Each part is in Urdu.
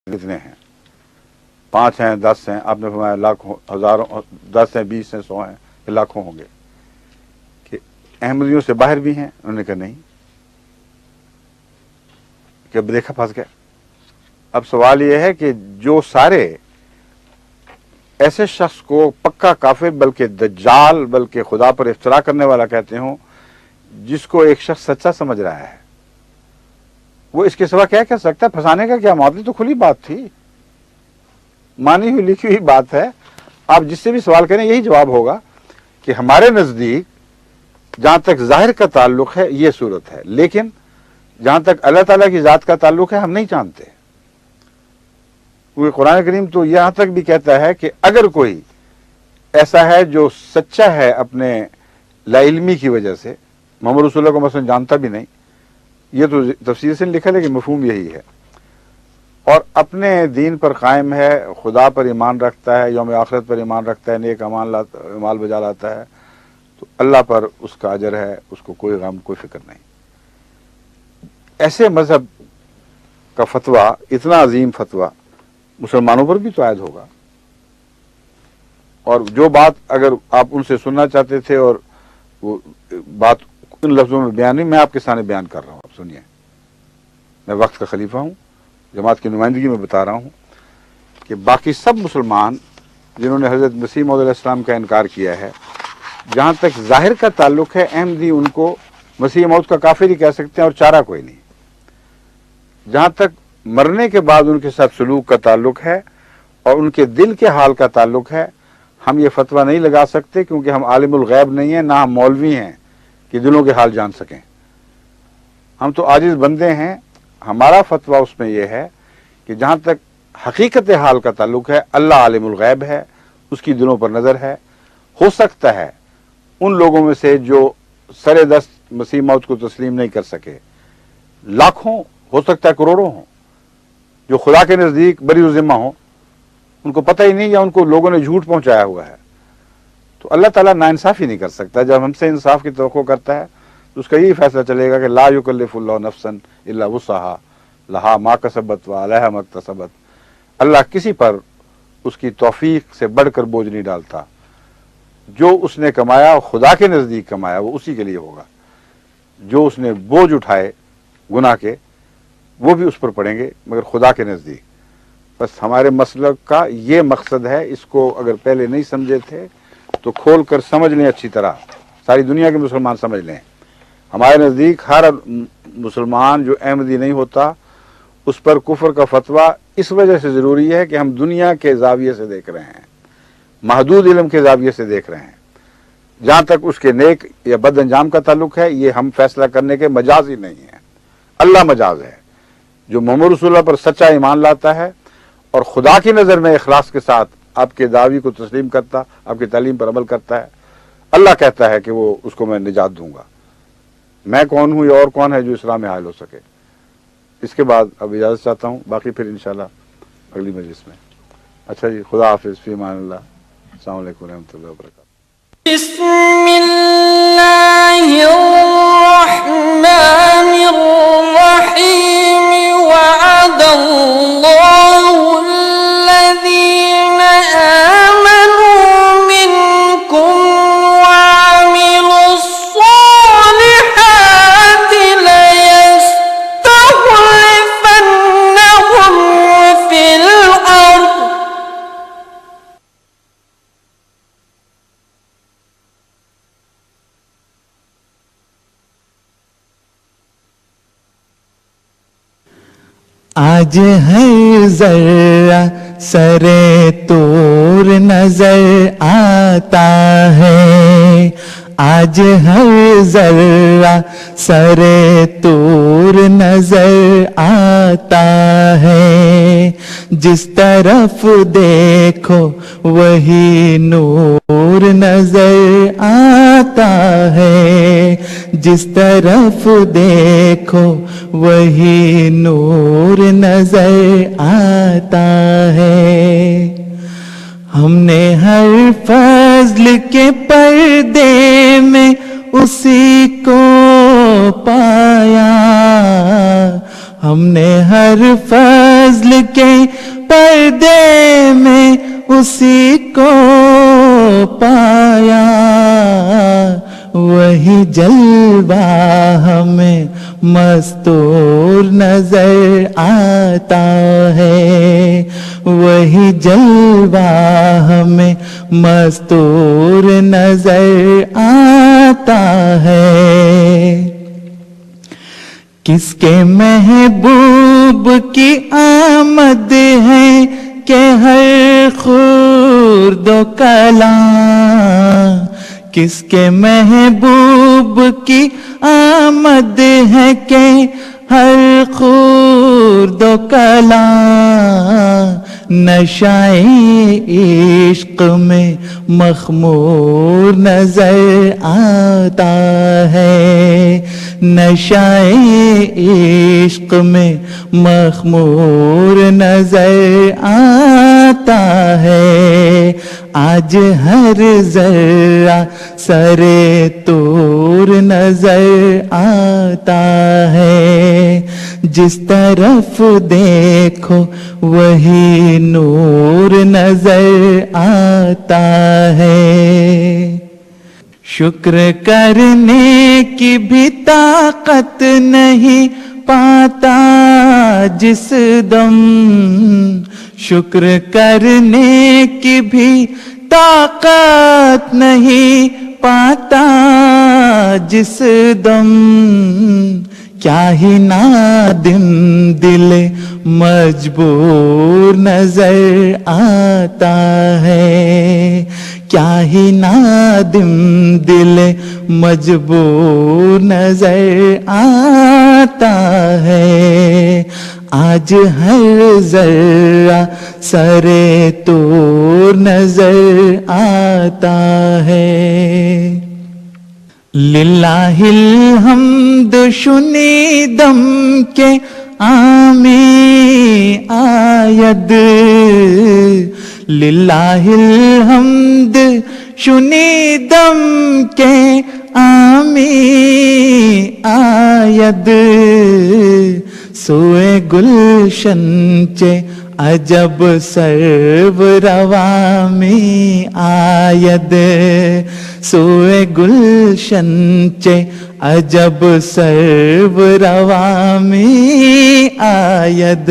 کتنے ہیں؟ 5 ہیں، 10 ہیں؟ آپ نے فرمایا لاکھوں، ہزاروں، 10 ہیں، 20 ہیں، 100 ہیں، کہ لاکھوں ہوں گے؟ کہ احمدیوں سے باہر بھی ہیں؟ انہوں نے کہا نہیں، کہ اب دیکھا پھنس گئے۔ اب سوال یہ ہے کہ جو سارے ایسے شخص کو پکا کافر بلکہ دجال بلکہ خدا پر افترا کرنے والا کہتے ہوں، جس کو ایک شخص سچا سمجھ رہا ہے، وہ اس کے سوا کیا کہہ سکتا ہے؟ پھنسانے کا کیا؟ معاملے تو کھلی بات تھی، مانی ہوئی لکھی ہوئی بات ہے۔ آپ جس سے بھی سوال کریں یہی جواب ہوگا کہ ہمارے نزدیک جہاں تک ظاہر کا تعلق ہے یہ صورت ہے، لیکن جہاں تک اللہ تعالیٰ کی ذات کا تعلق ہے ہم نہیں جانتے۔ کیونکہ قرآن کریم تو یہاں تک بھی کہتا ہے کہ اگر کوئی ایسا ہے جو سچا ہے اپنے لا علمی کی وجہ سے، محمد رسول اللہ کو مثلا جانتا بھی نہیں، یہ تو تفسیر سے لکھا ہے کہ مفہوم یہی ہے، اور اپنے دین پر قائم ہے، خدا پر ایمان رکھتا ہے، یوم آخرت پر ایمان رکھتا ہے، نیک اعمال بجا لاتا ہے، تو اللہ پر اس کا اجر ہے، اس کو کوئی غم، کوئی فکر نہیں۔ ایسے مذہب کا فتویٰ، اتنا عظیم فتویٰ، مسلمانوں پر بھی تو عائد ہوگا۔ اور جو بات اگر آپ ان سے سننا چاہتے تھے اور وہ بات ان لفظوں میں بیان نہیں، میں آپ کے سامنے بیان کر رہا ہوں، آپ سنیے۔ میں وقت کا خلیفہ ہوں، جماعت کی نمائندگی میں بتا رہا ہوں کہ باقی سب مسلمان جنہوں نے حضرت مسیح موعود علیہ السلام کا انکار کیا ہے، جہاں تک ظاہر کا تعلق ہے احمدی ان کو مسیح موعود کا کافر ہی کہہ سکتے ہیں اور چارہ کوئی نہیں۔ جہاں تک مرنے کے بعد ان کے ساتھ سلوک کا تعلق ہے اور ان کے دل کے حال کا تعلق ہے، ہم یہ فتویٰ نہیں لگا سکتے، کیونکہ ہم عالم الغیب نہیں ہیں، نہ ہم مولوی ہیں کہ دلوں کے حال جان سکیں۔ ہم تو عاجز بندے ہیں۔ ہمارا فتویٰ اس میں یہ ہے کہ جہاں تک حقیقت حال کا تعلق ہے، اللہ عالم الغیب ہے، اس کی دلوں پر نظر ہے۔ ہو سکتا ہے ان لوگوں میں سے جو سر دست مسیح موعود کو تسلیم نہیں کر سکے، لاکھوں، ہو سکتا ہے کروڑوں ہوں، جو خدا کے نزدیک بری الذمہ ہوں، ان کو پتہ ہی نہیں یا ان کو لوگوں نے جھوٹ پہنچایا ہوا ہے۔ تو اللہ تعالیٰ ناانصافی نہیں کر سکتا۔ جب ہم سے انصاف کی توقع کرتا ہے تو اس کا یہی فیصلہ چلے گا کہ لا یکلف اللہ نفسا الا وسعها لہا ما کسبت وعلیہا ما اکتسبت۔ اللہ کسی پر اس کی توفیق سے بڑھ کر بوجھ نہیں ڈالتا۔ جو اس نے کمایا، خدا کے نزدیک کمایا، وہ اسی کے لیے ہوگا۔ جو اس نے بوجھ اٹھائے گناہ کے، وہ بھی اس پر پڑیں گے، مگر خدا کے نزدیک۔ بس ہمارے مسلک کا یہ مقصد ہے، اس کو اگر پہلے نہیں سمجھے تھے تو کھول کر سمجھ لیں اچھی طرح، ساری دنیا کے مسلمان سمجھ لیں۔ ہمارے نزدیک ہر مسلمان جو احمدی نہیں ہوتا، اس پر کفر کا فتویٰ اس وجہ سے ضروری ہے کہ ہم دنیا کے زاویے سے دیکھ رہے ہیں، محدود علم کے زاویے سے دیکھ رہے ہیں۔ جہاں تک اس کے نیک یا بد انجام کا تعلق ہے، یہ ہم فیصلہ کرنے کے مجاز ہی نہیں ہیں، اللہ مجاز ہے۔ جو محمد رسول اللہ پر سچا ایمان لاتا ہے اور خدا کی نظر میں اخلاص کے ساتھ آپ کے دعوی کو تسلیم کرتا، آپ کی تعلیم پر عمل کرتا ہے، اللہ کہتا ہے کہ وہ اس کو میں نجات دوں گا۔ میں کون ہوں یا اور کون ہے جو اسلام میں حائل ہو سکے؟ اس کے بعد اب اجازت چاہتا ہوں، باقی پھر انشاءاللہ اگلی مجلس میں۔ اچھا جی، خدا حافظ، فی امان اللہ، السلام علیکم ورحمۃ اللہ وبرکاتہ۔ بسم اللہ الرحمن الرحیم وعد اللہ الذین آمنوا منکم وعملوا الصالحات ليستخلفنهم في الأرض آج ہر ذرہ سر طور نظر آتا ہے، آج ہر ذرہ سر طور نظر آتا ہے، جس طرف دیکھو وہی نور نظر آتا ہے، جس طرف دیکھو وہی نور نظر آتا ہے۔ ہم نے ہر فضل کے پردے میں اسی کو پایا، ہم نے ہر فضل کے پردے میں اسی کو پایا، وہی جلوہ ہمیں مستور نظر آتا ہے، وہی جلوہ ہمیں مستور نظر آتا ہے۔ کس کے محبوب کی آمد ہے کہ ہر خرد و کلاں، کس کے محبوب کی آمد ہے کہ ہر خرد و کلاں، نشائے عشق میں مخمور نظر آتا ہے، نشائے عشق میں مخمور نظر آتا ہے۔ آج ہر ذرہ سرے طور نظر آتا ہے، جس طرف دیکھو وہی نور نظر آتا ہے۔ شکر کرنے کی بھی طاقت نہیں پاتا جس دم، شکر کرنے کی بھی طاقت نہیں پاتا جس دم، کیا ہی نادم دل مجبور نظر آتا ہے، کیا ہی نادم دل مجبور نظر آتا ہے۔ آج ہر ذرہ سرے طور نظر آتا ہے۔ للہ الحمد شنیدم کے آمین آید، للہ الحمد شنیدم کے آمین آید، سوئے گلشن چے عجب سرو روامی آید، سوئے گلشن چے عجب سرو روامی آید۔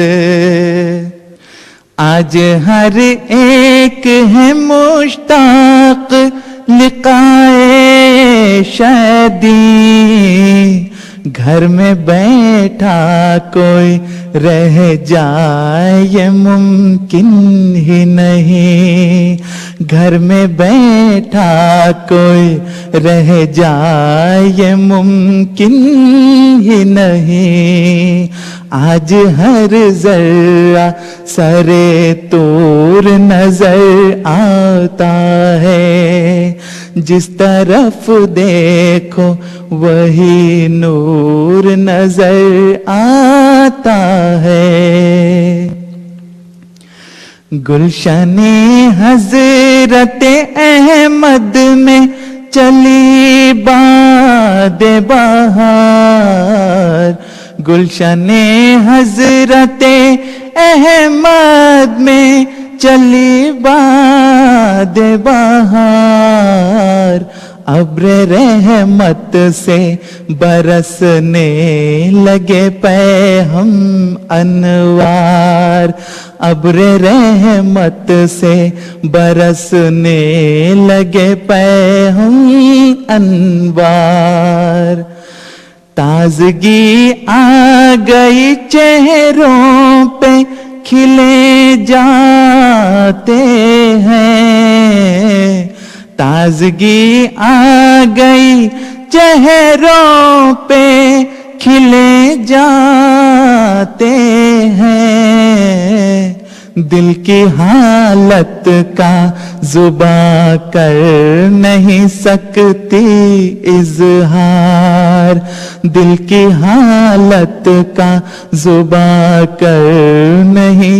آج ہر ایک ہے مشتاق لقائے شادی، گھر میں بیٹھا کوئی رہ جائے یہ ممکن ہی نہیں، گھر میں بیٹھا کوئی رہ جائے یہ ممکن ہی نہیں۔ آج ہر ذرہ سرے طور نظر آتا ہے، جس طرف دیکھو وہی نور نظر آتا ہے۔ گلشن حضرت احمد میں چلی باد بہار، گلشن حضرت احمد میں چلی باد بہار، ابر رحمت سے برسنے لگے پہ ہم انوار، ابر رحمت سے برسنے لگے پہ ہم انوار، تازگی آ گئی چہروں پہ کھلے جاتے ہیں، تازگی آ گئی چہروں پہ کھلے جاتے ہیں، دل کی حالت کا زباں کر نہیں سکتی اظہار، دل کی حالت کا زباں کر نہیں